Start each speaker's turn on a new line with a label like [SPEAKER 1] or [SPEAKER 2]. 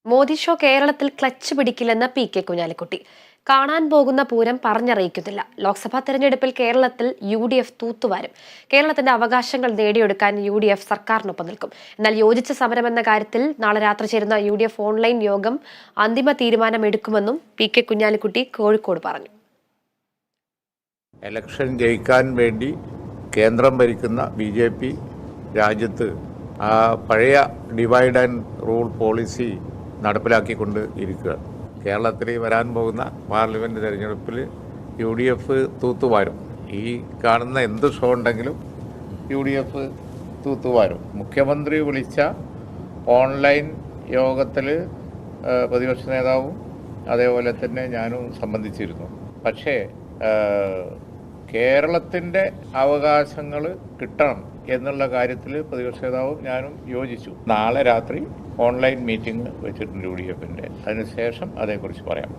[SPEAKER 1] Modi show കേരളത്തിൽ clutch പിടിക്കില്ലെന്ന് P K. Kunhalikutty. കാണാൻ പോകുന്ന പൂരം പറഞ്ഞറിയിക്കുന്നില്ല. ലോക്സഭാ തെരഞ്ഞെടുപ്പിൽ കേരളത്തിൽ UDF തൂത്തുവാരും. കേരളത്തിന്റെ അവകാശങ്ങൾ നേടിയെടുക്കാൻ UDF സർക്കാരിനൊപ്പം നിൽക്കും. എന്നാൽ യോജിച്ച സമരമെന്ന കാര്യത്തിൽ നാളെ രാത്രി ചേരുന്ന UDF ഓൺലൈൻ യോഗം അന്തിമ തീരുമാനമെടുക്കുമെന്നും പി.കെ. കുഞ്ഞാലിക്കുട്ടി കോഴിക്കോട് പറഞ്ഞു.
[SPEAKER 2] ഇലക്ഷൻ ജയിക്കാൻ വേണ്ടി കേന്ദ്രം ഭരിക്കുന്ന BJP രാജ്യത്ത് പഴയ ഡിവൈഡ് ആൻഡ് റൂൾ പോളിസി നടപ്പിലാക്കിക്കൊണ്ട് ഇരിക്കുകയാണ്. കേരളത്തിൽ വരാൻ പോകുന്ന പാർലമെൻറ്റ് തെരഞ്ഞെടുപ്പിൽ UDF തൂത്തുവാരും. ഈ കാണുന്ന എന്ത് ഷോ ഉണ്ടെങ്കിലും UDF തൂത്തുവാരും. മുഖ്യമന്ത്രി വിളിച്ച ഓൺലൈൻ യോഗത്തിൽ പ്രതിപക്ഷ നേതാവും അതേപോലെ തന്നെ ഞാനും സംബന്ധിച്ചിരുന്നു. പക്ഷേ കേരളത്തിൻ്റെ അവകാശങ്ങൾ കിട്ടണം എന്നുള്ള കാര്യത്തിൽ പ്രതിപക്ഷ നേതാവും ഞാനും യോജിച്ചു. നാളെ രാത്രി ഓൺലൈൻ മീറ്റിംഗ് വെച്ചിട്ടുണ്ട് UDF-ൻ്റെ. അതിനുശേഷം അതേക്കുറിച്ച് പറയാം.